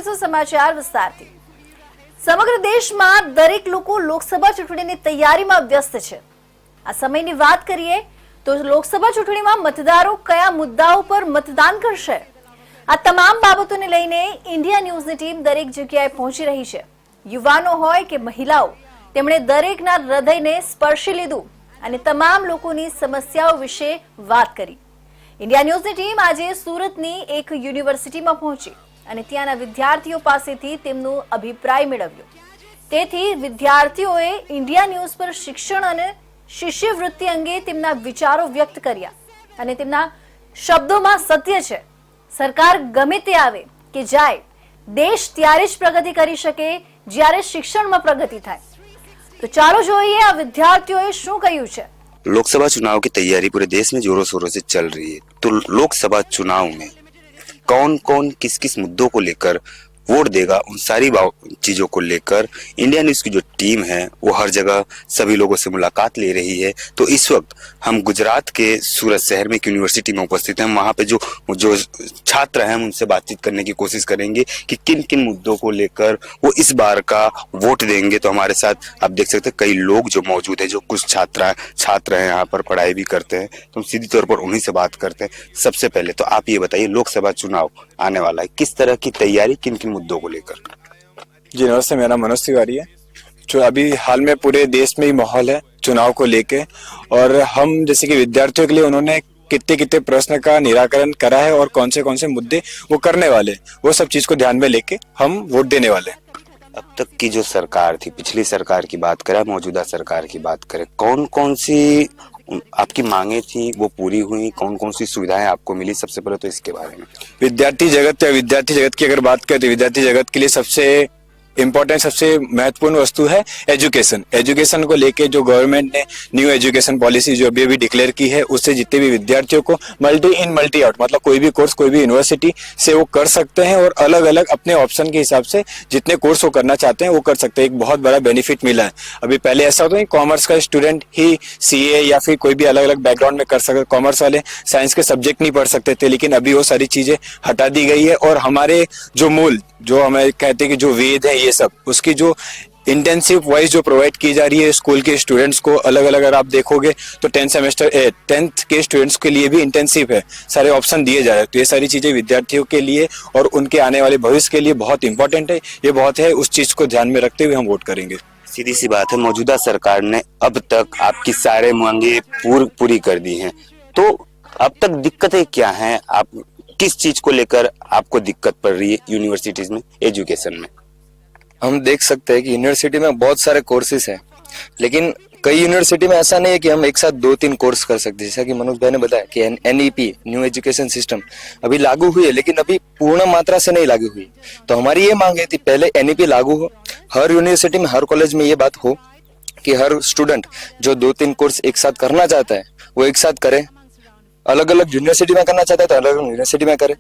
જોઈશું સમાચાર વિસ્તારથી। સમગ્ર દેશમાં દરેક લોકો લોકસભા ચૂંટણીની તૈયારીમાં વ્યસ્ત છે। આ સમયની વાત કરીએ તો લોકસભા ચૂંટણીમાં મતદારો કયા મુદ્દાઓ પર મતદાન કરશે, આ તમામ બાબતોને લઈને ઇન્ડિયા ન્યૂઝની ટીમ દરેક જગ્યાએ પહોંચી રહી છે। યુવાનો હોય કે મહિલાઓ, તેમણે દરેકના હૃદયને સ્પર્શી લીધું અને તમામ લોકોની સમસ્યાઓ વિશે વાત કરી। ઇન્ડિયા ન્યૂઝની ટીમ આજે સુરતની એક યુનિવર્સિટીમાં પહોંચી અને ત્યાંના વિદ્યાર્થીઓ પાસેથી તેમનો અભિપ્રાય મેળવ્યો। તેથી વિદ્યાર્થીઓએ ઇન્ડિયા ન્યૂઝ પર શિક્ષણ અને શિષ્યવૃત્તિ અંગે તેમના વિચારો વ્યક્ત કર્યા અને તેમના શબ્દોમાં સત્ય છે, સરકાર ગમે તે આવે કે જાય, દેશ ત્યારે જ પ્રગતિ કરી શકે જ્યારે શિક્ષણમાં પ્રગતિ થાય। તો ચાલો જોઈએ આ વિદ્યાર્થીઓએ શું કહ્યું છે। लोकसभा चुनाव की तैयारी पूरे देश में जोरों शोरों से चल रही है, तो लोकसभा चुनाव में कौन कौन किस किस मुद्दों को लेकर वोट देगा, उन सारी चीजों को लेकर इंडिया न्यूज की जो टीम है वो हर जगह सभी लोगों से मुलाकात ले रही है। तो इस वक्त हम गुजरात के सूरत शहर में एक यूनिवर्सिटी में उपस्थित हैं। वहाँ पे जो छात्र हैं उनसे बातचीत करने की कोशिश करेंगे कि किन किन मुद्दों को लेकर वो इस बार का वोट देंगे। तो हमारे साथ आप देख सकते हैं कई लोग जो मौजूद है, जो कुछ छात्र हैं यहाँ पर पढ़ाई भी करते हैं, तो हम सीधी तौर पर उन्हीं से बात करते हैं। सबसे पहले तो आप ये बताइए, लोकसभा चुनाव आने वाला है, किस तरह की तैयारी किन किन मुद्दों को लेकर? जी नमस्ते, मेरा मनोज तिवारी है। जो अभी हाल में पूरे देश में ही माहौल है चुनाव को लेके, और हम जैसे कि विद्यार्थियों के लिए उन्होंने कितने कितने प्रश्न का निराकरण करा है और कौन से मुद्दे वो करने वाले, वो सब चीज को ध्यान में लेके हम वोट देने वाले। अब तक की जो सरकार थी, पिछली सरकार की बात करें, मौजूदा सरकार की बात करें, कौन कौन सी आपकी मांगे थी वो पूरी हुई, कौन कौन सी सुविधाएं आपको मिली? सबसे पहले तो इसके बारे में। विद्यार्थी जगत की अगर बात करें तो विद्यार्थी जगत के लिए सबसे इम्पोर्टेंट, सबसे महत्वपूर्ण वस्तु है एजुकेशन। एजुकेशन को लेके जो गवर्नमेंट ने न्यू एजुकेशन पॉलिसी जो अभी डिक्लेयर की है, उससे जितने भी विद्यार्थियों को मल्टी इन मल्टी आउट, मतलब कोई भी कोर्स कोई भी यूनिवर्सिटी से वो कर सकते हैं और अलग अलग अपने ऑप्शन के हिसाब से जितने कोर्स वो करना चाहते हैं वो कर सकते हैं। एक बहुत बड़ा बेनिफिट मिला है। अभी पहले ऐसा होता है कॉमर्स का स्टूडेंट ही CA या फिर कोई भी अलग अलग बैकग्राउंड में कर सकते, कॉमर्स वाले साइंस के सब्जेक्ट नहीं पढ़ सकते थे, लेकिन अभी वो सारी चीजें हटा दी गई है। और हमारे जो मूल, जो हमें कहते हैं कि जो वेद है, ये सब उसकी जो इंटेंसिव वाइज जो प्रोवाइड की जा रही है स्कूल के स्टूडेंट्स को, अलग अलग अगर आप देखोगे तो 10th के स्टूडेंट्स के लिए भी इंटेंसिव है, सारे ऑप्शन दिए जा रहे हैं। तो ये सारी चीजें विद्यार्थियों के लिए और उनके आने वाले भविष्य के लिए बहुत इंपॉर्टेंट है। ये बहुत है, उस चीज को ध्यान में रखते हुए हम वोट करेंगे। सीधी सी बात है, मौजूदा सरकार ने अब तक आपकी सारे मांगे पूरी कर दी हैं, तो अब तक दिक्कतें क्या हैं? आप किस चीज को लेकर आपको दिक्कत पड़ रही है यूनिवर्सिटीज में, एजुकेशन में? हम देख सकते हैं कि यूनिवर्सिटी में बहुत सारे कोर्सेज हैं, लेकिन कई यूनिवर्सिटी में ऐसा नहीं है कि हम एक साथ 2-3 कोर्स कर सकते। जैसा कि मनोज भाई ने बताया कि NEP न्यू एजुकेशन सिस्टम अभी लागू हुई है, लेकिन अभी पूर्ण मात्रा से नहीं लागू हुई। तो हमारी ये मांग है कि पहले NEP लागू हो, हर यूनिवर्सिटी में, हर कॉलेज में ये बात हो कि हर स्टूडेंट जो 2-3 कोर्स एक साथ करना चाहता है वो एक साथ करे। अलग अलग यूनिवर्सिटी में करना चाहता है तो अलग अलग यूनिवर्सिटी में करे।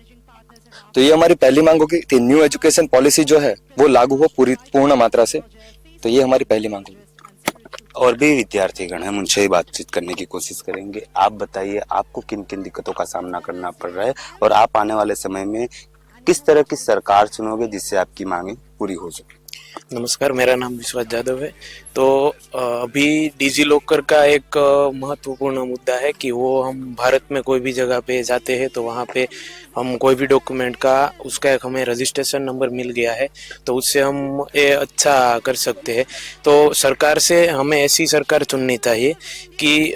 तो ये हमारी पहली मांग होगी कि न्यू एजुकेशन पॉलिसी जो है वो लागू हो पूर्ण मात्रा से। तो ये हमारी पहली मांग होगी। और भी विद्यार्थीगण हैं, उनसे ही बातचीत करने की कोशिश करेंगे। आप बताइए, आपको किन किन दिक्कतों का सामना करना पड़ रहा है और आप आने वाले समय में किस तरह की सरकार चुनोगे जिससे आपकी मांगे पूरी हो सके? नमस्कार, मेरा नाम विश्वास जादव है। तो अभी डिजी लॉकर का एक महत्वपूर्ण मुद्दा है कि वो हम भारत में कोई भी जगह पे जाते हैं तो वहाँ पे हम कोई भी डॉक्यूमेंट का उसका एक हमें रजिस्ट्रेशन नंबर मिल गया है, तो उससे हम ये अच्छा कर सकते हैं। तो सरकार से हमें ऐसी सरकार चुननी चाहिए कि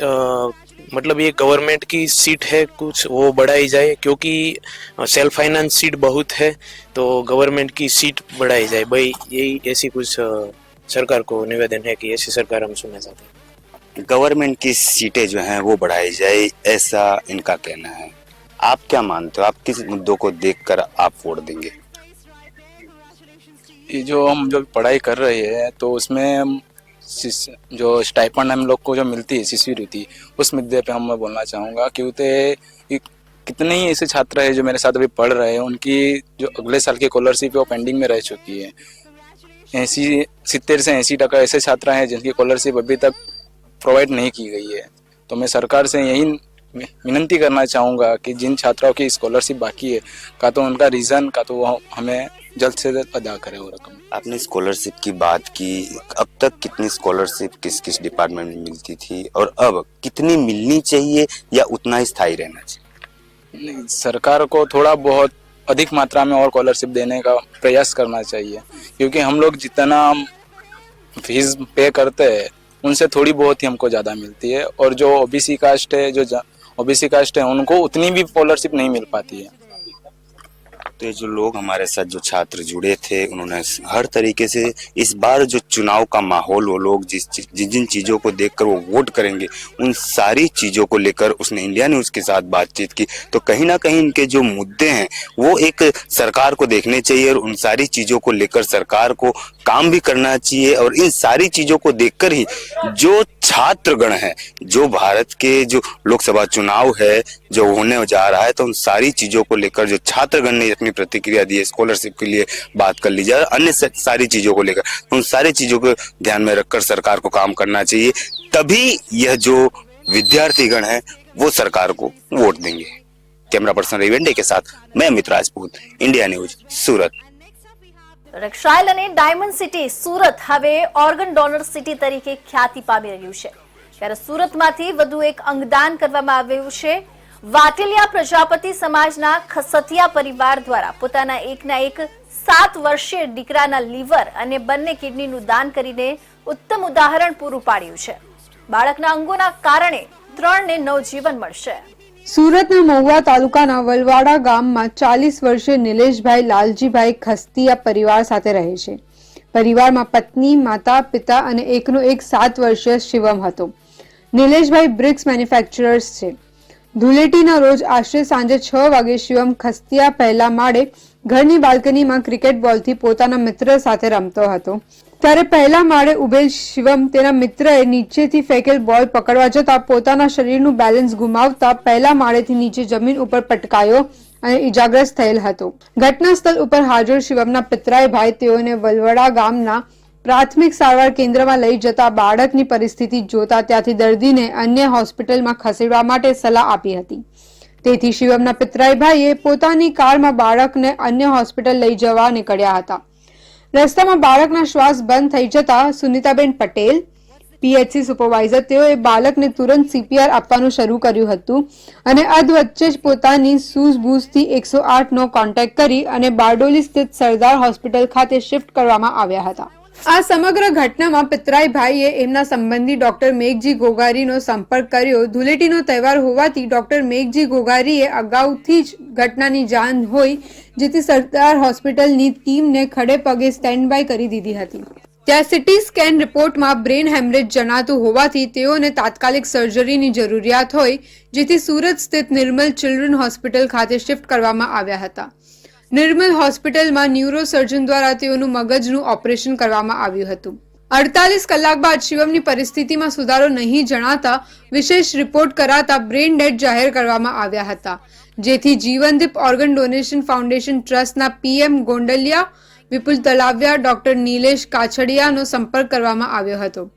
मतलब ये गवर्नमेंट की सीट है कुछ वो बढ़ाई जाए, क्योंकि सेल्फ फाइनेंस सीट बहुत है, तो गवर्नमेंट की सीट बढ़ाई जाए। भाई यही ऐसी कुछ सरकार को निवेदन है कि ऐसी सरकार हम सुनना चाहते हैं। गवर्नमेंट की सीटें जो हैं वो बढ़ाई जाए, ऐसा इनका कहना है। आप क्या मानते हो, आप किस मुद्दों को देखकर आप वोट देंगे? ये जो हम जो पढ़ाई कर रहे हैं तो उसमें हम जो स्टाइपेंड हम लोग को जो मिलती है शिष्यवृत्ति, उस मुद्दे पे हम मैं बोलना चाहूँगा। क्योंकि कितने ही ऐसे छात्र हैं जो मेरे साथ अभी पढ़ रहे हैं, उनकी जो अगले साल की स्कॉलरशिप है वो पेंडिंग में रह चुकी है। 70 से 80% ऐसे छात्र हैं जिनकी स्कॉलरशिप अभी तक प्रोवाइड नहीं की गई है। तो मैं सरकार से यही विनंती करना चाहूँगा कि जिन छात्राओं की स्कॉलरशिप बाकी है, का तो उनका रीज़न, का तो वो हमें जल्द से जल्द अदा करें वो रकम। आपने स्कॉलरशिप की बात की, अब तक कितनी स्कॉलरशिप किस किस डिपार्टमेंट में मिलती थी और अब कितनी मिलनी चाहिए या उतना ही स्थायी रहना चाहिए? नहीं, सरकार को थोड़ा बहुत अधिक मात्रा में और स्कॉलरशिप देने का प्रयास करना चाहिए, क्योंकि हम लोग जितना फीस पे करते हैं उनसे थोड़ी बहुत ही हमको ज़्यादा मिलती है, और जो ओबीसी कास्ट है, जो ओबीसी कास्ट है, उनको उतनी भी स्कॉलरशिप नहीं मिल पाती है। तो ये जो लोग हमारे साथ जो छात्र जुड़े थे, उन्होंने हर तरीके से इस बार जो चुनाव का माहौल, वो लोग जिन चीजों को देखकर वो वोट करेंगे, उन सारी चीजों को लेकर उसने इंडिया न्यूज के साथ बातचीत की। तो कहीं ना कहीं इनके जो मुद्दे हैं वो एक सरकार को देखने चाहिए और उन सारी चीजों को लेकर सरकार को काम भी करना चाहिए। और इन सारी चीजों को देखकर ही जो छात्रगण है, जो भारत के जो लोकसभा चुनाव है जो होने जा रहा है, तो उन सारी चीजों को लेकर जो छात्रगण ने अपनी प्रतिक्रिया दी है, स्कॉलरशिप के लिए बात कर ली जाए, अन्य सारी चीजों को लेकर, तो उन सारी चीजों को ध्यान में रखकर सरकार को काम करना चाहिए। तभी यह जो विद्यार्थीगण है वो सरकार को वोट देंगे। कैमरा पर्सन रविंडे के साथ मैं अमित राजपूत, इंडिया न्यूज, सूरत। રક્ષાયલ અને ડાયમંડ સિટી સુરત હવે ઓર્ગન ડોનર સિટી તરીકે ખ્યાતિ પામી રહ્યું છે, ત્યારે સુરતમાંથી વધુ એક અંગદાન કરવામાં આવ્યું છે। વાટેલિયા પ્રજાપતિ સમાજના ખસતિયા પરિવાર દ્વારા પોતાના એકના એક 7 વર્ષીય દીકરાના લીવર અને બંને કિડનીનું દાન કરીને ઉત્તમ ઉદાહરણ પૂરું પાડ્યું છે। બાળકના અંગોના કારણે 3 ને નવજીવન મળશે। સુરતના મહુવા તાલુકાના વલવાડા ગામમાં 40 વર્ષીય નિલેશભાઈ લાલજીભાઈ ખસ્તિયા પરિવાર સાથે રહે છે। પરિવારમાં પત્ની, માતા, પિતા અને એકનો એક 7 વર્ષીય શિવમ હતો। નિલેશભાઈ બ્રિક્સ મેન્યુફેક્ચરર્સ છે। ધૂળેટીના રોજ આશરે સાંજે 6 વાગે શિવમ ખસ્તિયા પહેલા માળે ઘરની બાલ્કનીમાં ક્રિકેટ બોલથી પોતાના મિત્ર સાથે રમતો હતો, ત્યારે પહેલા માળે ઉભેલ શિવમ તેના મિત્રએ નીચેથી ફેંકેલ બોલ પકડવા જતા પોતાના શરીરનું બેલેન્સ ગુમાવતા પહેલા માળેથી નીચે જમીન ઉપર પટકાયો અને ઈજાગ્રસ્ત થયેલ હતો। ઘટના સ્થળ ઉપર હાજર શિવમના પિતરાએ ભાઈ તેઓને વલવડા ગામના પ્રાથમિક સારવાર કેન્દ્રમાં લઈ જતા બાળકની પરિસ્થિતિ જોતા ત્યાંથી દર્દીને અન્ય હોસ્પિટલમાં ખસેડવા માટે સલાહ આપી હતી। તેથી શિવમના પિતરાઈ ભાઈએ પોતાની કારમાં બાળકને અન્ય હોસ્પિટલ લઈ જવા નીકળ્યા હતા। રસ્તામાં બાળકના શ્વાસ બંધ થઈ જતા સુનિતાબેન પટેલ, પીએચસી સુપરવાઇઝર, તેઓએ બાળકને તુરંત CPR આપવાનું શરૂ કર્યું હતું અને અધવચ્ચે જ પોતાની સૂઝબૂઝથી 108નો કોન્ટેક્ટ કરી અને બારડોલી સ્થિત સરદાર હોસ્પિટલ ખાતે શિફ્ટ કરવામાં આવ્યા હતા। આ સમગ્ર ઘટનામાં પિતરાઈ ભાઈએ એમના સંબંધી ડોક્ટર મેઘજી ઘોઘારીનો સંપર્ક કર્યો। ધૂળેટીનો તહેવાર હોવાથી ડોક્ટર મેઘજી ઘોઘારીએ અગાઉથી જ ઘટનાની જાણ હોય, જેથી સરદાર હોસ્પિટલની ટીમને ખડે પગે સ્ટેન્ડ બાય કરી દીધી હતી। ત્યાં સિટી સ્કેન રિપોર્ટમાં બ્રેન હેમરેજ જણાતું હોવાથી તેઓને તાત્કાલિક સર્જરીની જરૂરિયાત હોય, જેથી સુરત સ્થિત નિર્મલ ચિલ્ડ્રન હોસ્પિટલ ખાતે શિફ્ટ કરવામાં આવ્યા હતા। નિર્મલ હોસ્પિટલમાં ન્યુરોસર્જન દ્વારા તેઓનું મગજનું ઓપરેશન કરવામાં આવ્યું હતું। 48 કલાક બાદ શિવમની પરિસ્થિતિમાં સુધારો નહીં જણાતા વિશેષ રિપોર્ટ કરાતા બ્રેન ડેડ જાહેર કરવામાં આવ્યા હતા, જેથી જીવનદીપ ઓર્ગન ડોનેશન ફાઉન્ડેશન ટ્રસ્ટના PM ગોંડલિયા, વિપુલ તલાવિયા, ડોક્ટર નીલેશ કાછડિયાનો સંપર્ક કરવામાં આવ્યો હતો।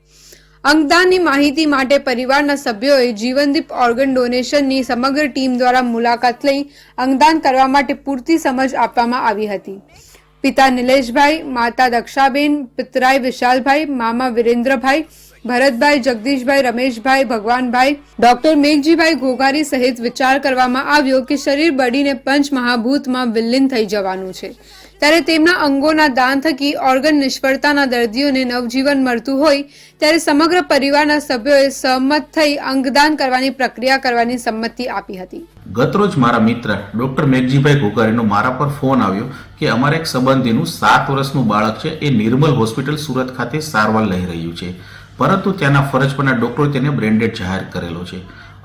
અંગદાનની માહિતી માટે પરિવારના સભ્યોએ જીવનદીપ ઓર્ગન ડોનેશનની સમગ્ર ટીમ દ્વારા મુલાકાત લઈ અંગદાન કરવા માટે પૂરતી સમજ આપવામાં આવી હતી। પિતા નિલેશભાઈ, માતા દક્ષાબેન, પિતરાઈ વિશાલભાઈ, મામા વિરેન્દ્રભાઈ, ભરતભાઈ, જગદીશભાઈ, રમેશભાઈ, ભગવાનભાઈ, ડોક્ટર મેઘજીભાઈ ઘોઘારી સહિત વિચાર કરવામાં આવ્યો કે શરીર બળીને પંચમહાભૂતમાં વિલીન થઈ જવાનું છે, ત્યારે તેમના અંગોના દાન થકી ઓર્ગન નિષ્ફળતાના દર્દીઓને નવજીવન મળતું હોય, ત્યારે સમગ્ર પરિવારના સભ્યોએ સહમત થઈ અંગદાન કરવાની પ્રક્રિયા કરવાની સંમતિ આપી હતી। ગતરોજ મારા મિત્ર ડોક્ટર મેઘજીભાઈ ઘોઘારીનો મારા પર ફોન આવ્યો કે અમારા એક સંબંધીનું 7 વર્ષનું બાળક છે, એ નિર્મલ હોસ્પિટલ સુરત ખાતે સારવાર લઈ રહ્યું છે, પરંતુ ત્યાંના ફરજ પરના ડોક્ટરોએ તેને બ્રેન્ડેડ જાહેર કરેલો છે।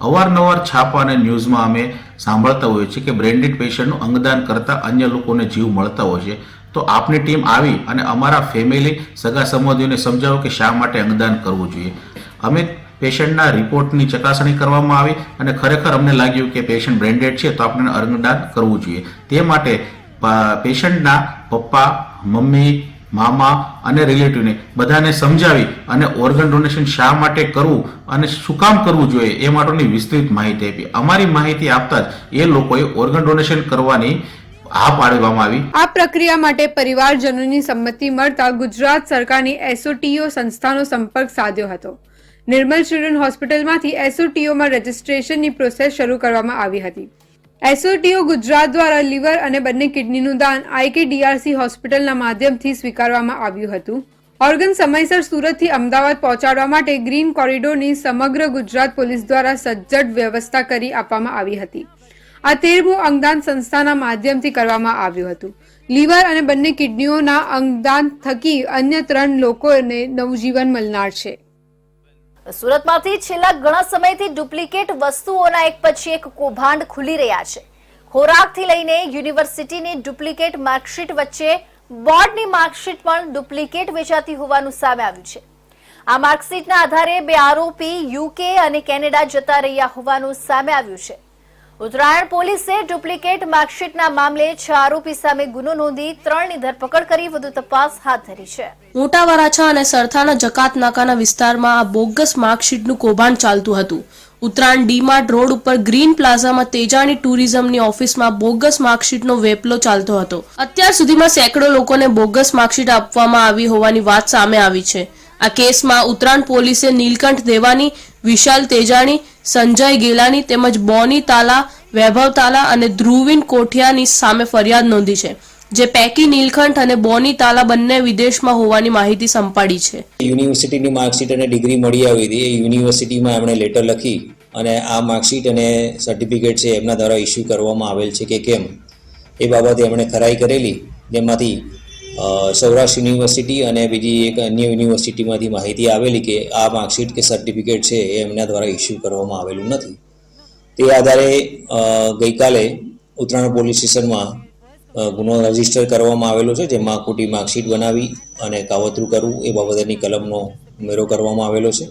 અવારનવાર છાપા અને ન્યૂઝમાં અમે સાંભળતા હોઈએ છીએ કે બ્રેન્ડેડ પેશન્ટનું અંગદાન કરતા અન્ય લોકોને જીવ મળતા હોય છે, તો આપની ટીમ આવી અને અમારા ફેમિલી, સગા સંબંધીઓને સમજાવો કે શા માટે અંગદાન કરવું જોઈએ। અમે પેશન્ટના રિપોર્ટની ચકાસણી કરવામાં આવી અને ખરેખર અમને લાગ્યું કે પેશન્ટ બ્રેન્ડેડ છે, તો આપણે અંગદાન કરવું જોઈએ। તે માટે પેશન્ટના પપ્પા, મમ્મી, મામા અને રિલેટિવને બધાને સમજાવી અને ઓર્ગન ડોનેશન શા માટે કરવું અને શું કામ કરવું જોઈએ એ માટેની વિસ્તૃત માહિતી આપી। અમારી માહિતી આપતા જ એ લોકોએ ઓર્ગન ડોનેશન કરવાની હા પાડવામાં આવી. આ પ્રક્રિયા માટે પરિવારજનોની સંમતિ મળતા ગુજરાત સરકારની એસઓટીઓ સંસ્થાનો સંપર્ક સાધ્યો હતો. નિર્મલ ચિલ્ડ્રન હોસ્પિટલમાંથી એસઓટીઓમાં રજીસ્ટ્રેશનની પ્રોસેસ શરૂ કરવામાં આવી હતી. એસઓટીઓ ગુજરાત દ્વારા લીવર અને બંને કિડનીનું દાન IKDRC હોસ્પિટલના માધ્યમથી સ્વીકારવામાં આવ્યું હતું. ઓર્ગન સમયસર સુરતથી અમદાવાદ પહોંચાડવા માટે ગ્રીન કોરિડોરની સમગ્ર ગુજરાત પોલીસ દ્વારા સજ્જડ વ્યવસ્થા કરી આપવામાં આવી હતી. આ 13મું અંગદાન સંસ્થાના માધ્યમથી કરવામાં આવ્યું હતું. લીવર અને બંને કિડનીઓના અંગદાન થકી અન્ય 3 લોકોને નવજીવન મળનાર છે. સુરતમાંથી છેલ્લા ઘણા સમયથી ડુપ્લિકેટ વસ્તુઓના એક પછી એક કૌભાંડ ખુલી રહ્યા છે. ખોરાકથી લઈને યુનિવર્સિટીની ડુપ્લિકેટ માર્કશીટ વચ્ચે બોર્ડની માર્કશીટ પણ ડુપ્લિકેટ વેચાતી હોવાનું સામે આવ્યું છે. આ માર્કશીટના આધારે 2 આરોપી UK અને કેનેડા જતા રહ્યા હોવાનું સામે આવ્યું છે. ઉત્તરાયણ પોલીસે ડુપ્લિકેટ માર્કશીટના મામલે 6 આરોપી સામે ગુનો નોંધી 3ની ધરપકડ કરી વધુ તપાસ હાથ ધરી છે. મોટા વરાછા અને સરથાના જકાત નાકાના વિસ્તારમાં આ બોગસ માર્કશીટનું કૌભાંડ ચાલતું હતું. ઉત્તરાયણ ડીમાર્ટ રોડ ઉપર ગ્રીન પ્લાઝામાં તેજાણી ટુરિઝમની ઓફિસમાં બોગસ માર્કશીટનો વેપલો ચાલતો હતો. અત્યાર સુધીમાં સેંકડો લોકોને બોગસ માર્કશીટ આપવામાં આવી હોવાની વાત સામે આવી છે. આ કેસમાં ઉત્તરાયણ પોલીસે નીલકંઠ દેવાની, વિશાલ તેજાણી, સંજય ગેલાની તેમજ બોની તાલા, વૈભવ તાલા અને ધ્રુવીન કોઠિયાની સામે ફરિયાદ નોંધી છે. જે પૈકી નીલકંઠ અને બોની તાલા બંને વિદેશમાં હોવાની માહિતી સંપાડી છે. યુનિવર્સિટીની માર્કશીટ અને ડિગ્રી મળી આવી હતી. એ યુનિવર્સિટીમાં એમણે લેટર લખી અને આ માર્કશીટ અને સર્ટિફિકેટ છે એમના દ્વારા ઇસ્યુ કરવામાં આવેલ છે કે કેમ એ બાબતે એમણે ખરાઈ કરેલી, જેમાંથી સૌરાષ્ટ્ર યુનિવર્સિટી અને બીજી એક અન્ય યુનિવર્સિટીમાંથી માહિતી આવેલી કે આ માર્કશીટ કે સર્ટિફિકેટ છે એ એમના દ્વારા ઇસ્યુ કરવામાં આવેલું નથી. તે આધારે ગઈકાલે ઉત્તરાયણ પોલીસ સ્ટેશનમાં ગુનો રજીસ્ટર કરવામાં આવેલો છે, જેમાં ખોટી માર્કશીટ બનાવી અને કાવતરું કરવું એ બાબતેની કલમનો ઉમેરો કરવામાં આવેલો છે.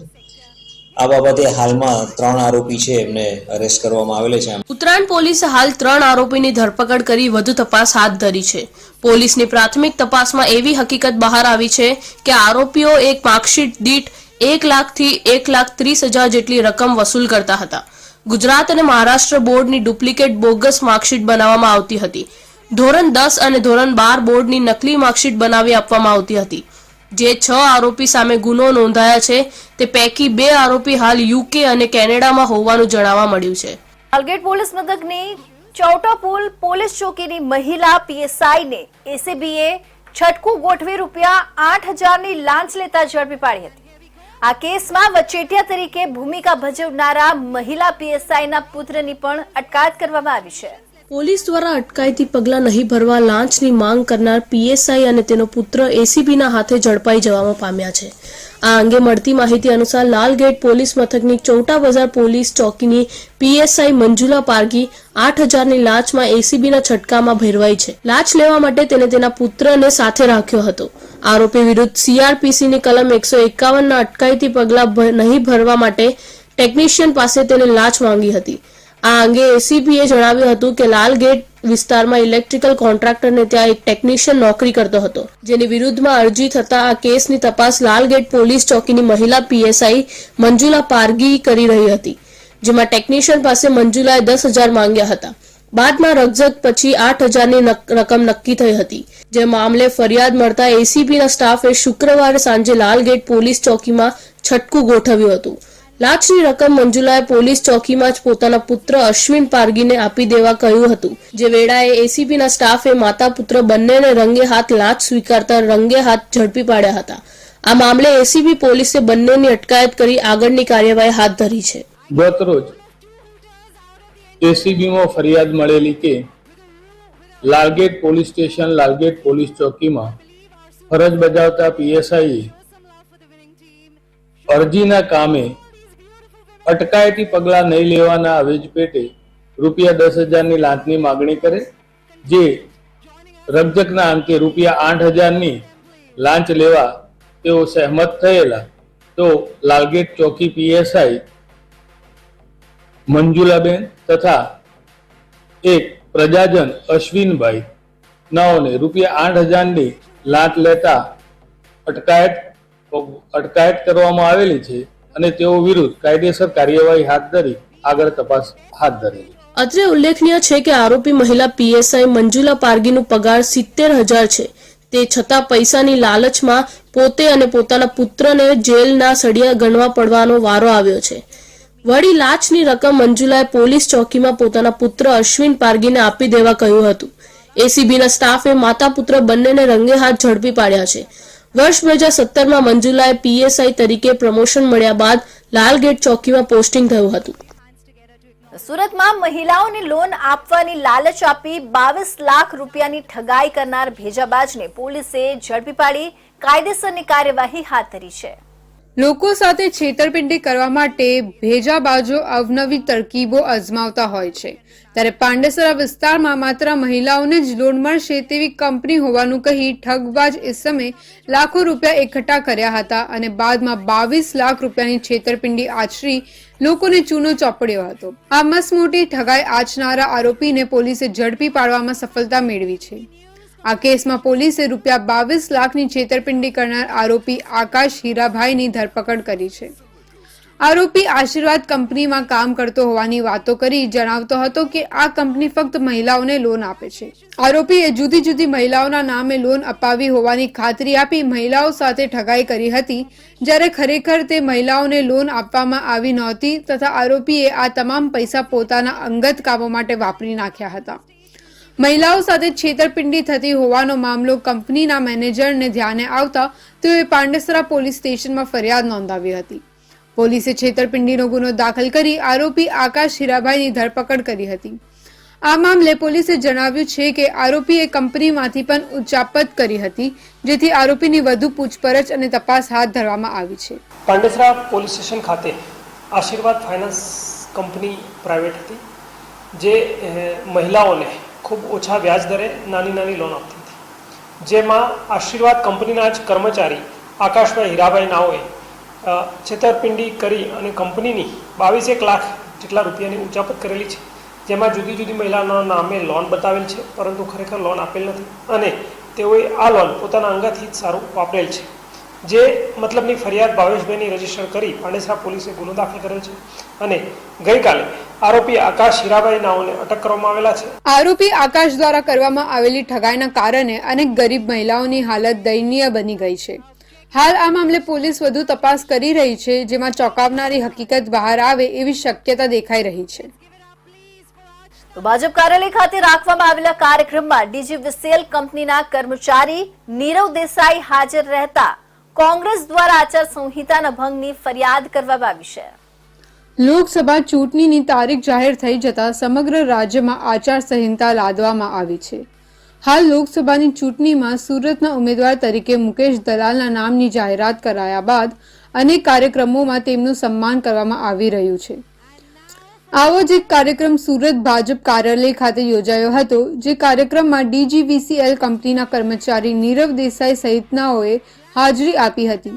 આ બાબતે હાલમાં 3 આરોપી છે એમને અરેસ્ટ કરવામાં આવેલા છે. ઉત્તરાયણ પોલીસે હાલ 3 આરોપીની ધરપકડ કરી વધુ તપાસ હાથ ધરી છે. પોલીસની પ્રાથમિક તપાસમાં એવી હકીકત બહાર આવી છે કે આરોપીઓ એક માર્કશીટ દીઠ 1 લાખથી 1,30,000 જેટલી રકમ વસૂલ કરતા હતા. ગુજરાત અને મહારાષ્ટ્ર બોર્ડની ડુપ્લિકેટ બોગસ માર્કશીટ બનાવવામાં આવતી હતી. ધોરણ 10 અને ધોરણ 12 બોર્ડની નકલી માર્કશીટ બનાવી આપવામાં આવતી હતી. જે 6 આરોપી સામે ગુનો નોંધાયા છે તે પૈકી 2 આરોપી હાલ UK અને કેનેડામાં હોવાનું જાણવા મળ્યું છે. લાલગેટ પોલીસ મથકની ચૌટાપુલ પોલીસ ચોકીની મહિલા PSI ને ACBએ છટકું ગોઠવી ₹8,000ની લાંચ લેતા ઝડપી પાડી હતી. આ કેસમાં વચેટિયા તરીકે ભૂમિકા ભજવનારા મહિલા PSIના પુત્રની પણ અટકાયત કરવામાં આવી છે. પોલીસ દ્વારા અટકાયતી પગલાં નહીં ભરવા લાંચની માંગ કરનાર PSI અને તેનો પુત્ર ACBના હાથે ઝડપાઈ જવામાં પામ્યા છે. આ અંગે મળતી માહિતી અનુસાર લાલગેટ પોલીસ મથકની ચૌટા બજાર પોલીસ ચોકીની PSI મંજુલા પારગી 8,000ની લાંચમાં ACBના છટકામાં ભેરવાઈ છે. લાંચ લેવા માટે તેને તેના પુત્રને સાથે રાખ્યો હતો. આરોપી વિરુદ્ધ CRPCની કલમ 151ના અટકાયતી પગલાં નહીં ભરવા માટે ટેકનિશિયન પાસે તેને લાંચ માંગી હતી. આ અંગે ACBએ જણાવ્યું હતું કે લાલગેટ વિસ્તારમાં ઇલેક્ટ્રિકલ કોન્ટ્રાક્ટરને ત્યાં એક ટેકનિશિયન નોકરી કરતો હતો, જેની વિરુદ્ધમાં અરજી થતા આ કેસની તપાસ લાલગેટ પોલીસ ચોકીની મહિલા PSI મંજુલા પારગી કરી રહી હતી, જેમાં ટેકનિશિયન પાસે મંજુલાએ 10,000 માંગ્યા હતા. બાદમાં રકઝક પછી 8,000ની રકમ નક્કી થઈ હતી. જે મામલે ફરિયાદ મળતા ACBના સ્ટાફે શુક્રવારે સાંજે લાલગેટ પોલીસ ચોકીમાં છટકું ગોઠવ્યું હતું. લાંચની રકમ મંજુલાએ પોલીસ ચોકીમાં જ પોતાના પુત્ર અશ્વિન પારગીને આપી દેવા કહ્યું હતું. જે વેળાએ ACBના સ્ટાફે માતા પુત્ર બંનેને રંગે હાથ લાંચ સ્વીકારતા રંગે હાથ ઝડપી પાડ્યા હતા. આ મામલે ACB પોલીસે બંનેની અટકાયત કરી આગળની કાર્યવાહી હાથ ધરી છે. ગત રોજ ACBમાં ફરિયાદ મળેલી કે Lalgate police station Lalgate police ચોકીમાં ફરજ બજાવતા PSI અરજીના કામે અટકાયતી પગલાં નહીં લેવાના અવેજ પેટે ₹10,000ની લાંચની માગણી કરે, જે રકઝકના અંતે ₹8,000ની લાંચ લેવા તેઓ સહેમત થયેલા. તો લાલગેટ ચોકી PSI મંજુલાબેન તથા એક પ્રજાજન અશ્વિનભાઈ નાઓને ₹8,000ની લાંચ લેતા અટકાયત કરવામાં આવેલી છે અને તેઓ વિરુદ્ધ કાયદેસર કાર્યવાહી હાથ ધરી આગળ તપાસ હાથ ધરેલી છે. અત્રે ઉલ્લેખનીય છે કે આરોપી મહિલા પીએસઆઈ મંજુલા પારગીનું પગાર 70,000 છે. તે છતાં પૈસાની લાલચમાં પોતે અને પોતાના પુત્રને જેલના સળિયા ગણવા પડવાનો વારો આવ્યો છે. વળી લાંચની રકમ મંજુલાએ પોલીસ ચોકીમાં પોતાના પુત્ર અશ્વિન પારગીને આપી દેવા કહ્યું હતું. એસીબીના સ્ટાફે માતા પુત્ર બંનેને રંગે હાથ ઝડપી પાડ્યા છે. વર્ષ 2017માં મંજુલાએ પીએસઆઈ તરીકે પ્રમોશન મળ્યા બાદ લાલગેટ ચોકીમાં પોસ્ટિંગ થયું હતું. સુરતમાં મહિલાઓને લોન આપવાની લાલચ આપી 22 લાખ રૂપિયાની ઠગાઈ કરનાર ભેજાબાજને પોલીસે ઝડપી પાડી કાયદેસરની કાર્યવાહી હાથ ધરી છે. લોકો સાથે છેતરપિંડી કરવા માટે ભેજાબાજો અવનવી તરકીબો અજમાવતા હોય છે. ત્યારે પાંડેસરા વિસ્તારમાં માત્ર મહિલાઓને જ લોન મળશે તેવી કંપની હોવાનું કહી ઠગબાજ ઇસમે લાખો રૂપિયા એકઠા કર્યા હતા અને બાદમાં 22 લાખ રૂપિયાની છેતરપિંડી આચરી લોકોને ચૂનો ચોપડ્યો હતો. આ મસમોટી ઠગાઈ આચનારા આરોપીને પોલીસે ઝડપી પાડવામાં સફળતા મેળવી છે. આ કેસમાં પોલીસે રૂપિયા 22 લાખની છેતરપિંડી કરનાર આરોપી આકાશ હીરાભાઈની ધરપકડ કરી છે. આરોપી આશીર્વાદ કંપનીમાં કામ કરતો હોવાની વાતો કરી જણાવતો હતો કે આ કંપની ફક્ત મહિલાઓને લોન આપે છે. આરોપીએ જુદી જુદી મહિલાઓના નામે લોન અપાવી હોવાની ખાતરી આપી મહિલાઓ સાથે ઠગાઈ કરી હતી, જ્યારે ખરેખર તે મહિલાઓને લોન આપવામાં આવી નહોતી તથા આરોપીએ આ તમામ પૈસા પોતાના અંગત કામો માટે વાપરી નાખ્યા હતા. મહિલાઓ સાથે છેતરપિંડી થતી હોવાનો મામલો કંપનીના મેનેજરને ધ્યાને આવતા તેઓએ પાંડેસરા પોલીસ સ્ટેશનમાં ફરિયાદ નોંધાવી હતી. પોલીસે છેતરપિંડીનો ગુનો દાખલ કરી આરોપી આકાશ હીરાભાઈની ધરપકડ કરી હતી. આ મામલે પોલીસે જણાવ્યું છે કે આરોપીએ કંપનીમાંથી પણ ઉચાપત કરી હતી, જેથી આરોપીની વધુ પૂછપરછ અને તપાસ હાથ ધરવામાં આવી છે. પાંડેસરા પોલીસ સ્ટેશન ખાતે આશીર્વાદ ફાઇનાન્સ કંપની પ્રાઇવેટ હતી, જે મહિલાઓને ખૂબ ઓછા વ્યાજ દરે નાની લોન આપતી હતી, જેમાં આશીર્વાદ કંપનીના જ કર્મચારી આકાશભાઈ હીરાભાઈ નાઓએ છેતરપિંડી કરી અને કંપનીની 22 લાખ જેટલા રૂપિયાની ઉચાપત કરેલી છે, જેમાં જુદી જુદી મહિલાઓના નામે લોન બતાવેલ છે, પરંતુ ખરેખર લોન આપેલ નથી અને તેઓએ આ લોન પોતાના અંગતથી જ સારું વાપરેલ છે. જે મતલબની ફરિયાદ ભાવેશભાઈની રજીસ્ટર કરી પાંડેસરા પોલીસે ગુનો દાખલ કરેલ છે અને ગઈકાલે આરોપી આકાશ હીરાભાઈ નાઓને અટક કરવામાં આવેલા છે. આરોપી આકાશ દ્વારા કરવામાં આવેલી ઠગાઈના કારણે અનેક ગરીબ મહિલાઓની હાલત દયનીય બની ગઈ છે. હાલ આ મામલે પોલીસ વધુ તપાસ કરી રહી છે, જેમાં ચોંકાવનારી હકીકત બહાર આવે એવી શક્યતા દેખાઈ રહી છે. તો ભાજપ કાર્યાલય ખાતે રાખવામાં આવેલા કાર્યક્રમમાં ડીજીવીસીએલ કંપનીના કર્મચારી નીરવ દેસાઈ હાજર રહેતા કોંગ્રેસ દ્વારા આચાર સંહિતાના ભંગની ફરિયાદ કરવામાં આવી છે. લોકસભા ચૂંટણીની તારીખ જાહેર થઈ જતા સમગ્ર રાજ્યમાં આચાર સંહિતા લાદવામાં આવી છે. હાલ લોકસભાની ચૂંટણીમાં સુરતના ઉમેદવાર તરીકે મુકેશ દલાલના નામની જાહેરાત કરાયા બાદ અનેક કાર્યક્રમોમાં તેમનું સન્માન કરવામાં આવી રહ્યું છે. આવો જ એક કાર્યક્રમ સુરત ભાજપ કાર્યાલય ખાતે યોજાયો હતો, જે કાર્યક્રમમાં ડીજીવીસીએલ કંપનીના કર્મચારી નીરવ દેસાઈ સહિતનાઓએ હાજરી આપી હતી.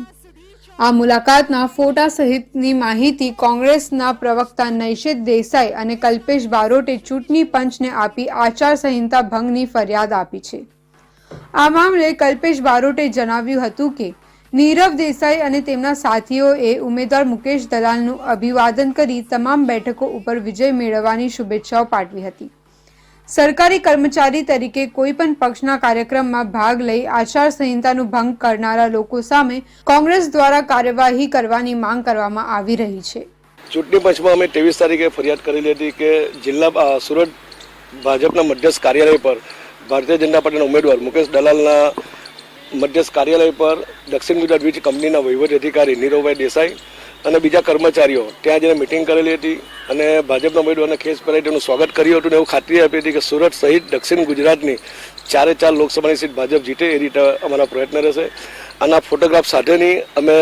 આ મુલાકાતના ફોટા સહિતની માહિતી કોંગ્રેસના પ્રવક્તા નૈશિત દેસાઈ અને કલ્પેશ બારોટે ચૂંટણી પંચને આપી આચાર સંહિતા ભંગની ફરિયાદ આપી છે. આ મામલે કલ્પેશ બારોટે જણાવ્યું હતું કે નીરવ દેસાઈ અને તેમના સાથીઓએ ઉમેદવાર મુકેશ દલાલનું અભિવાદન કરી તમામ બેઠકો ઉપર વિજય મેળવવાની શુભેચ્છાઓ પાઠવી હતી. સરકારી કર્મચારી તરીકે કોઈ પણ પક્ષના કાર્યક્રમમાં ભાગ લઈ આચાર સંહિતાનું ભંગ કરનારા લોકો સામે કોંગ્રેસ દ્વારા કાર્યવાહી કરવાની માંગ કરવામાં આવી રહી છે. ચૂંટણી પંચમાં અમે 23 તારીખે ફરિયાદ કરેલી હતી કે જિલ્લા સુરત ભાજપના મધ્યસ્થ કાર્યાલય પર ભારતીય જનતા પાર્ટીના ઉમેદવાર મુકેશ દલાલના મધ્યસ્થ કાર્યાલય પર દક્ષિણ ગુજરાત વીજ કંપનીના વહીવટી અધિકારી નીરવભાઈ દેસાઈ અને બીજા કર્મચારીઓ ત્યાં જઈને મિટિંગ કરેલી હતી અને ભાજપના ઉમેદવારને ખેસ પહેરાવી તેનું સ્વાગત કર્યું હતું અને એવું ખાતરી આપી હતી કે સુરત સહિત દક્ષિણ ગુજરાતની 4 લોકસભાની સીટ ભાજપ જીતે એ રીતે અમારા પ્રયત્ન રહેશે. આના ફોટોગ્રાફ સાથેની અમે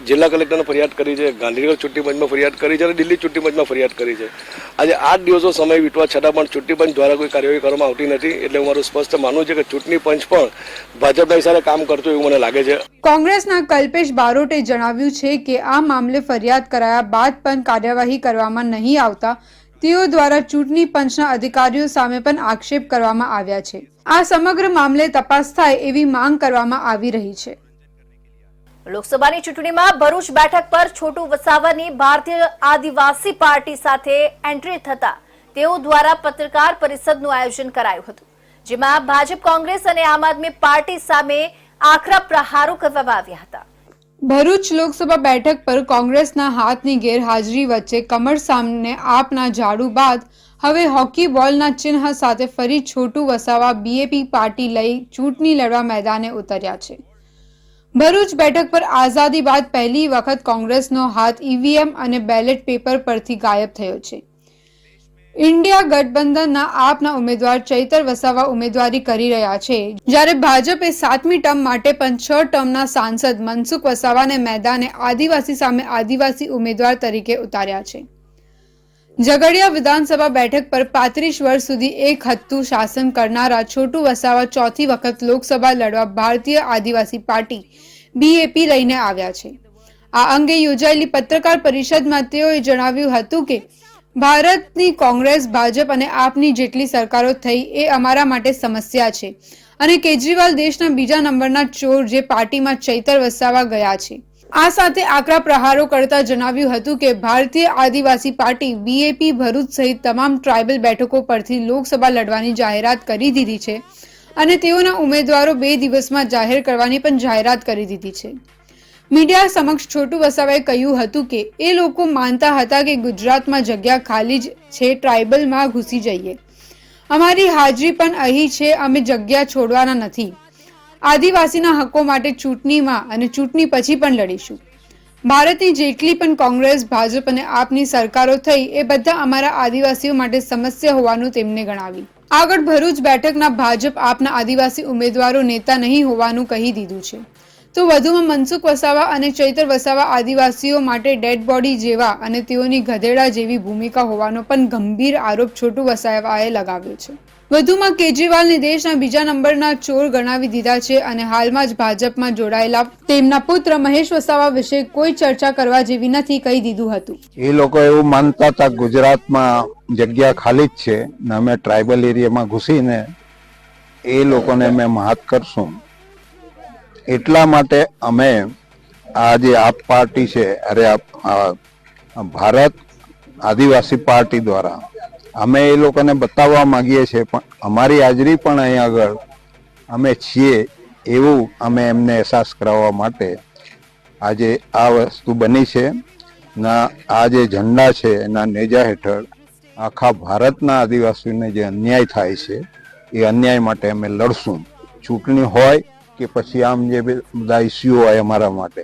જિલ્લા કલેક્ટરને ફરિયાદ કરી છે, ગાંધીનગર ચૂંટણી પંચમાં ફરિયાદ કરી છે અને દિલ્હી ચૂંટણી પંચમાં ફરિયાદ કરી છે. આજે 8 દિવસો સમય વીતવા છતાં પણ ચૂંટણી પંચ દ્વારા કોઈ કાર્યવાહી કરવામાં આવતી નથી, એટલે મારું સ્પષ્ટ માનવું છે કે ચૂંટણી પંચ પણ ભાજપના હિસાબે કામ કરતું એવું મને લાગે છે. કોંગ્રેસના કલ્પેશ બારોટે જણાવ્યું છે કે આ મામલે ફરિયાદ કરાયા બાદ પણ કાર્યવાહી કરવામાં નહીં આવતા તેઓ દ્વારા ચૂંટણી પંચના અધિકારીઓ સામે પણ આક્ષેપ કરવામાં આવ્યા છે. આ સમગ્ર મામલે તપાસ થાય એવી માંગ કરવામાં આવી રહી છે. લોકસભાની ચૂંટણીમાં ભરૂચ બેઠક પર છોટુ વસાવાની ભારતીય આદિવાસી પાર્ટી સાથે એન્ટ્રી થતા તેઓ દ્વારા પત્રકાર પરિષદનું આયોજન કરાયું હતું, જેમાં ભાજપ, કોંગ્રેસ અને આમ આદમી પાર્ટી સામે આકરા પ્રહારો કરવામાં આવ્યા હતા. ભરૂચ લોકસભા બેઠક પર કોંગ્રેસના હાથની ગેરહાજરી વચ્ચે કમર સામને આપના ઝાડુ બાદ હવે હોકી બોલના ચિહ્ન સાથે ફરી છોટુ વસાવા બીએપી પાર્ટી લઈ ચૂંટણી લડવા મેદાને ઉતર્યા છે. ભરૂચ બેઠક પર આઝાદી બાદ પહેલી વખત કોંગ્રેસનો હાથ ઈવીએમ અને બેલેટ પેપર પરથી ગાયબ થયો છે. ઇન્ડિયા ગઠબંધનના આપના ઉમેદવાર ચૈતર વસાવા ઉમેદવારી કરી રહ્યા છે, જ્યારે ભાજપે 7મી ટર્મ માટે પણ 6 ટર્મના સાંસદ મનસુખ વસાવાને મેદાને આદિવાસી સામે આદિવાસી ઉમેદવાર તરીકે ઉતાર્યા છે. ઝઘડિયા વિધાનસભા બેઠક પર 35 વર્ષ સુધી એક હત્તું શાસન કરનારા છોટુ વસાવા ચોથી વખત લોકસભા લડવા ભારતીય આદિવાસી પાર્ટી બીએપી લઈને આવ્યા છે. આ અંગે યોજાયેલી પત્રકાર પરિષદમાં તેઓએ જણાવ્યું હતું કે ભારતની કોંગ્રેસ, ભાજપ અને આપની જેટલી સરકારો થઈ એ અમારા માટે સમસ્યા છે અને કેજરીવાલ દેશના બીજા નંબરના ચોર જે પાર્ટીમાં ચૈતર વસાવા ગયા છે. આ સાથે આકરા પ્રહારો કરતા જણાવ્યું હતું કે ભારતીય આદિવાસી પાર્ટી બીએપી ભરૂચ સહિત તમામ ટ્રાઇબલ બેઠકો પરથી લોકસભા લડવાની જાહેરાત કરી દીધી છે અને તેઓના ઉમેદવારો 2 દિવસમાં જાહેર કરવાની પણ જાહેરાત કરી દીધી છે. મીડિયા સમક્ષ છોટુ વસાવાએ કહ્યું હતું કે એ લોકો માનતા હતા કે ગુજરાતમાં જગ્યા ખાલી જ છે, ટ્રાઇબલમાં ઘૂસી જઈએ. અમારી હાજરી પણ અહીં છે, અમે જગ્યા છોડવાના નથી. આદિવાસીના હકો માટે ચૂંટણીમાં અને ચૂંટણી પછી પણ લડીશું. ભારતની જેટલી પણ કોંગ્રેસ, ભાજપ અને આપની સરકારો થઈ એ બધા અમારા આદિવાસીઓ માટે સમસ્યા હોવાનું તેમને ગણાવી. આગળ ભરૂચ બેઠકના ભાજપ આપના આદિવાસી ઉમેદવારો નેતા નહીં હોવાનું કહી દીધું છે. તો વધુમાં મનસુખ વસાવા અને ચૈતર વસાવા આદિવાસીઓ માટે ડેડ બોડી જેવા અને તેઓની ગધેડા જેવી ભૂમિકા હોવાનો પણ ગંભીર આરોપ છોટુ વસાવાએ લગાવ્યો છે. વધુમાં કેજરીવાલને દેશના બીજા નંબરના ચોર ગણાવી દીધા છે અને હાલમાં જ ભાજપમાં જોડાયેલા તેમના પુત્ર મહેશ વસાવા વિશે કોઈ ચર્ચા કરવા જેવી નથી કહી દીધું હતું. એ લોકો એવું માનતા હતા ગુજરાતમાં જગ્યા ખાલી જ છે ને અમે ટ્રાઇબલ એરિયામાં ઘૂસીને એ લોકોને અમે મહાત કરશું. એટલા માટે અમે આ જે આપ પાર્ટી છે, ભારત આદિવાસી પાર્ટી દ્વારા અમે એ લોકોને બતાવવા માંગીએ છીએ, પણ અમારી હાજરી પણ અહીં આગળ અમે છીએ એવું અમે એમને અહેસાસ કરાવવા માટે આજે આ વસ્તુ બની છે. ના આ જે ઝંડા છે એના નેજા હેઠળ આખા ભારતના આદિવાસીઓને જે અન્યાય થાય છે એ અન્યાય માટે અમે લડશું. ચૂંટણી હોય કે પછી આમ જે બધા ઇસ્યુ હોય અમારા માટે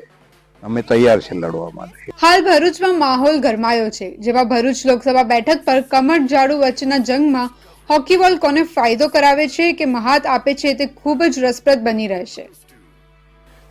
અમે તૈયાર છે લડવા માટે. હાલ ભરૂચમાં માહોલ ગરમાયો છે, જેમાં ભરૂચ લોકસભા બેઠક પર કમર ઝાડુ વચ્ચેના જંગમાં હોકી બોલ કોને ફાયદો કરાવે છે કે મહાત આપે છે તે ખૂબ જ રસપ્રદ બની રહેશે.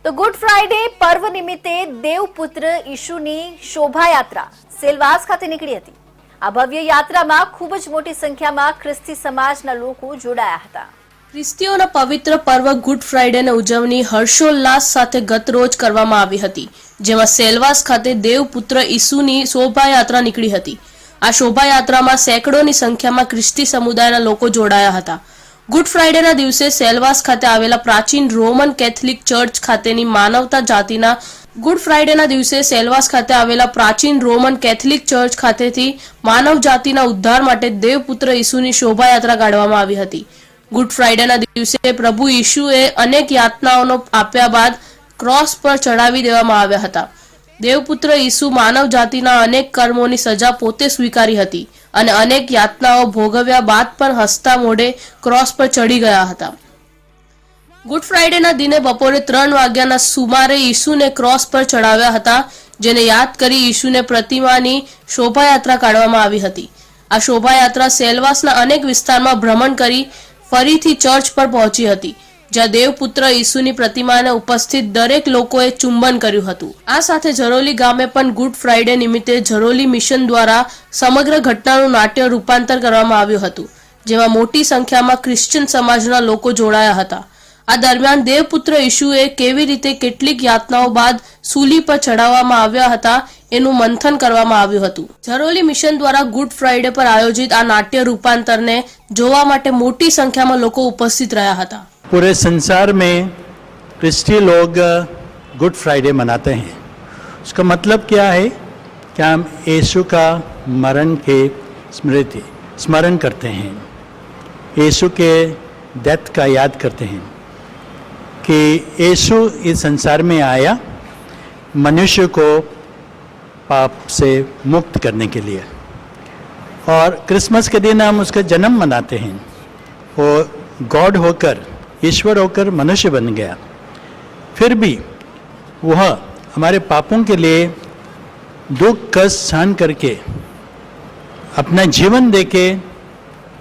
તો ગુડ ફ્રાઈડે પર્વ નિમિત્તે દેવપુત્ર ઈશુની શોભાયાત્રા સેલવાસ ખાતે નીકળી હતી. આ ભવ્ય યાત્રામાં ખૂબ જ મોટી સંખ્યામાં ખ્રિસ્તી સમાજના લોકો જોડાયા હતા. ખ્રિસ્તીઓના પવિત્ર પર્વ ગુડ ફ્રાઇડેની ઉજવણી હર્ષોલ્લાસ સાથે ગત રોજ કરવામાં આવી હતી, જેમાં સેલવાસ ખાતે દેવપુત્ર ઈસુની શોભાયાત્રા નીકળી હતી. આ શોભાયાત્રામાં સેંકડોની સંખ્યામાં ખ્રિસ્તી સમુદાયના લોકો જોડાયા હતા. ગુડ ફ્રાઇડેના દિવસે સેલવાસ ખાતે આવેલા પ્રાચીન રોમન કેથોલિક ચર્ચ ખાતેની માનવતા જાતિના ગુડ ફ્રાઇડેના દિવસે સેલવાસ ખાતે આવેલા પ્રાચીન રોમન કેથોલિક ચર્ચ ખાતેથી માનવ જાતિના ઉદ્ધાર માટે દેવપુત્ર ઈસુની શોભાયાત્રા કાઢવામાં આવી હતી. ગુડ ફ્રાઇડેના દિવસે પ્રભુ ઈશુએ અનેક યાતનાઓનો આપ્યા બાદ ક્રોસ પર ચડાવી દેવામાં આવ્યા હતા. દેવપુત્ર ઈસુ માનવ જાતિના અનેક કર્મોની સજા પોતે સ્વીકારી હતી અને અનેક યાતનાઓ ભોગવ્યા બાદ પણ હસતા મોઢે ક્રોસ પર ચડી ગયા હતા. ગુડ ફ્રાઇડેના દિને બપોરે 3 વાગ્યાના સુમારે ઈસુને ક્રોસ પર ચડાવ્યા હતા, જેને યાદ કરી ઈશુને પ્રતિમાની શોભાયાત્રા કાઢવામાં આવી હતી. આ શોભાયાત્રા સેલવાસના અનેક વિસ્તારમાં ભ્રમણ કરી ફરીથી ચર્ચ પર પહોંચી હતી, જ્યાં દેવપુત્ર ઈસુની પ્રતિમાને ઉપસ્થિત દરેક લોકોએ ચુંબન કર્યું હતું. આ સાથે જરોલી ગામે પણ ગુડ ફ્રાઇડે નિમિત્તે જરોલી મિશન દ્વારા સમગ્ર ઘટનાનું નાટ્ય રૂપાંતર કરવામાં આવ્યું હતું, જેમાં મોટી સંખ્યામાં ક્રિશ્ચિયન સમાજના લોકો જોડાયા હતા. આ દરમિયાન દેવપુત્ર ઈશુએ કેવી રીતે કેટલીક યાતનાઓ બાદ સૂલી પર ચડાવવામાં આવ્યા હતા એનું મંથન કરવામાં આવ્યું હતું. જરોલી મિશન દ્વારા ગુડ ફ્રાઇડે પર આયોજિત આ નાટ્ય રૂપાંતરને જોવા માટે મોટી સંખ્યામાં લોકો ઉપસ્થિત રહ્યા હતા. पूरे संसार में क्रिस्टी लोग गुड फ्राइडे मनाते हैं. उसका मतलब क्या है कि हम यीशु का मरण के स्मृति स्मरण करते हैं, यीशु के डेथ का याद करते हैं कि यीशु इस संसार में आया मनुष्य को पाप से मुक्त करने के लिए। और क्रिसमस के दिन हम उसका जन्म मनाते हैं। वो गॉड होकर, ईश्वर होकर मनुष्य बन गया, फिर भी वह हमारे पापों के लिए दुख कष्ट सहन करके अपना जीवन देके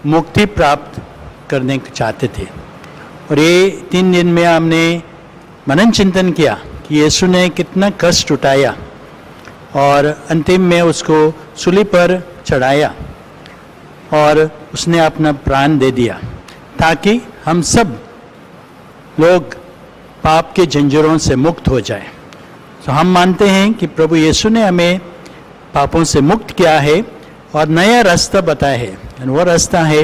मुक्ति प्राप्त करने चाहते थे। और ये 3 दिन में हमने मनन चिंतन किया कि यीशु ने कितना कष्ट उठाया और अंतिम में उसको सूली पर चढ़ाया और उसने अपना प्राण दे दिया ताकि हम सब लोग पाप के जंजीरों से मुक्त हो जाए। तो हम मानते हैं कि प्रभु यीशु ने हमें पापों से मुक्त किया है और नया रास्ता बताया है, और वो रास्ता है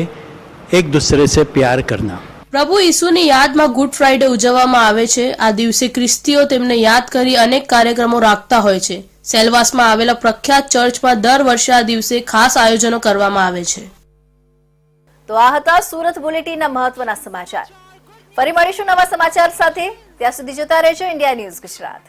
एक दूसरे से प्यार करना। પ્રભુ ઈસુની યાદમાં ગુડ ફ્રાઈડે ઉજવવામાં આવે છે। આ દિવસે ખ્રિસ્તીઓ તેમને યાદ કરી અનેક કાર્યક્રમો રાખતા હોય છે। સેલવાસમાં આવેલા પ્રખ્યાત ચર્ચમાં દર વર્ષે આ દિવસે ખાસ આયોજનો કરવામાં આવે છે। તો આ હતા સુરત બુલેટિનના મહત્વના સમાચાર। ફરી મળીશું નવા સમાચાર સાથે, ત્યાં સુધી જોતા રહેજો ઇન્ડિયા ન્યૂઝ ગુજરાત।